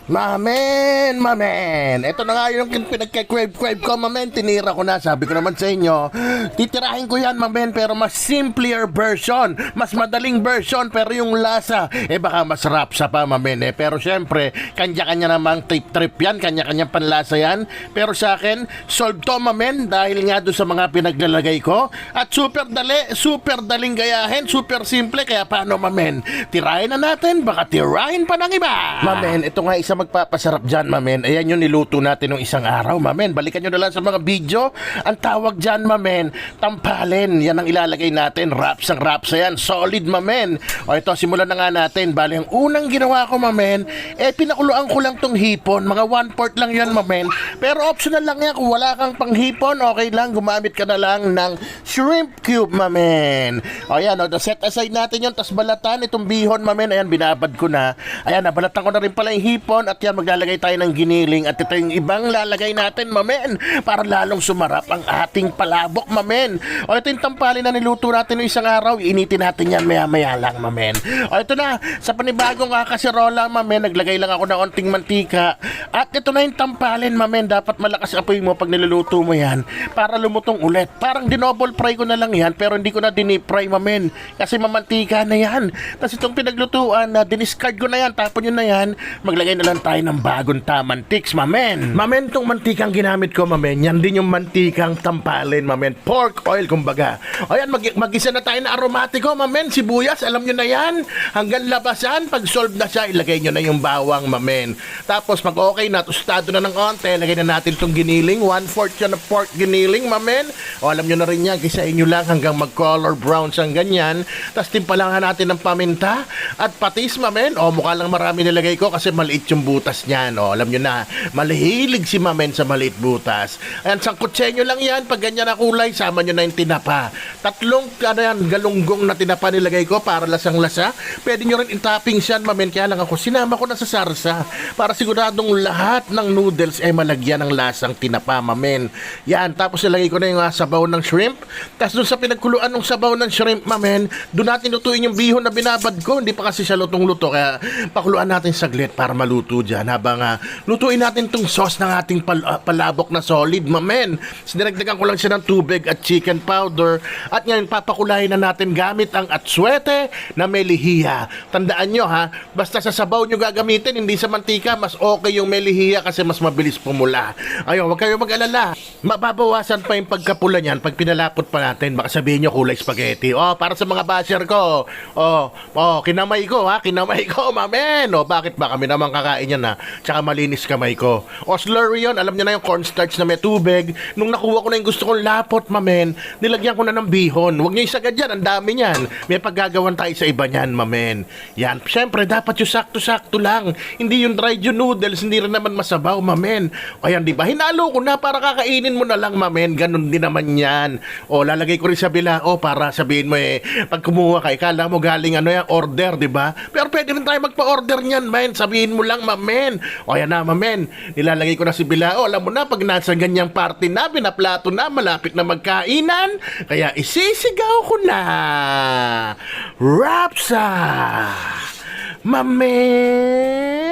Mamen. Ito na nga yung pinagka-crave ko, mamen. Tinira ko na. Sabi ko naman sa inyo, titirahin ko yan, mamen, pero mas simpler version. Mas madaling version, pero yung lasa, baka masarap sa pa, mamen. Pero syempre, kanya-kanya namang trip yan. Kanya-kanyang panlasa yan. Pero sa akin, solve to, mamen, dahil nga doon sa mga pinaglalagay ko. At super daling gayahin, super simple. Kaya paano, mamen? Tirahin na natin, baka tirahin pa ng iba. Mamen, ito nga isang magpapasarap dyan, mamen. Ayan yung niluto natin ng isang araw, mamen. Balikan nyo na lang sa mga video. Ang tawag dyan, mamen, tampalin. Yan ang ilalagay natin. Rapsa yan. Solid, mamen. O ito, simulan na nga natin. Bali, ang unang ginawa ko, mamen, pinakuluan ko lang tong hipon. Mga 1/4 lang yan, mamen. Pero optional lang yan. Kung wala kang panghipon, okay lang. Gumamit ka na lang ng shrimp cube, mamen. O yan, set aside natin yun. Tapos balatan itong bihon, mamen. Ayan, binabad ko na. Ayan, nabalatan ko na rin pala yung hipon. At yan, maglalagay tayo ng giniling. At ito yung ibang lalagay natin, mamen, para lalong sumarap ang ating palabok, mamen. O ito yung tampalin na niluto natin ng isang araw. Initin natin yan maya-maya lang, mamen. O ito na, sa panibagong kakaserola, mamen, naglagay lang ako ng onting mantika. At ito na yung tampalin, mamen. Dapat malakas apoy mo pag niluluto mo yan para lumutong ulit. Parang dinouble fry ko na lang yan, pero hindi ko na dinip-fry, mamen. Kasi mamantika na yan. Tapos itong pinaglutuan na diniscard ko na yan, tapon yun na yan, maglagay na lang tayo ng bagong tamantiks, mamen. Mamen, tong mantikang ginamit ko, mamen, yan din yung mantikang tampalin, mamen. Pork oil, kumbaga. O yan, mag-isa na tayo na aromatiko, mamen. Sibuyas, alam nyo na yan. Hanggang labasan, pag solve na siya, ilagay nyo na yung bawang, mamen. Tapos, pag okay na, tostado na ng onte, lagay na natin itong giniling. 1/4 yan na pork giniling, mamen. O alam nyo na rin yan, kisain nyo lang hanggang mag-color brown siyang ganyan. Tapos, timpalangan natin ng paminta at patis, mamen. O, mukha lang marami nilagay ko kasi maliit yung butas niyan. O, alam nyo na, malihilig si mamen sa maliit butas. Ayan, sangkutse nyo lang yan. Pag ganyan na kulay, sama nyo na yung tinapa. Tatlong, galunggong na tinapa nilagay ko para lasang-lasa. Pwede nyo rin i-toppings yan, mamen. Kaya lang ako, sinama ko na sa sarsa para siguradong lahat ng noodles ay malagyan ng lasang tinapa, mamen. Yan, tapos nilagay ko na yung sabaw ng shrimp. Tapos dun sa pinagkuluan ng sabaw ng shrimp, mamen, dun natin lutuin yung bihon na binabad ko. Hindi pa kasi siya lutong-luto, kaya pakuluan natin saglit para maluto dyan habang lutuin natin tong sauce ng ating palabok na solid, mamen. Siniragdagan ko lang siya ng tubig at chicken powder at ngayon papakulayin na natin gamit ang atsuete na may lihiya. Tandaan nyo ha, basta sa sabaw nyo gagamitin, hindi sa mantika. Mas okay yung may lihiya kasi mas mabilis pumula. Ayun, huwag kayo mag-alala. Mababawasan pa yung pagkapula niyan pag pinalapot pa natin. Baka sabihin nyo kulay spaghetti. Para sa mga basher ko. Kinamay ko ha, kinamay ko, mamen. Bakit ba kami naman kakain yan ha? Tsaka malinis kamay ko. Slurry yun, alam niyo na yung cornstarch na may tubig. Nung nakuha ko na yung gusto kong lapot, mamen, nilagyan ko na ng bihon. Huwag niyo isagad yan, ang dami niyan. May paggagawan tayo sa iba niyan, mamen. Yan, syempre, dapat yung sakto-sakto lang. Hindi yung dried yung noodles, hindi rin naman masabaw, mamen. O yan, di ba? Hinalo ko na para kakainin mo na lang, mamen. Ganun din naman yan. Lalagay ko rin sa bilao para sabihin mo pag kumuha ka, ikala mo galing yan, order, di ba? Pero pwede rin tayo magpa-order niyan, mamen. Sabihin mo lang, mamen. O yan na, mamen. Nilalagay ko na si bilao. Alam mo na, pag nasa ganyang party na, pinaplato na, malapit na magkainan. Kaya isisigaw ko na. Rapsa! Mamen!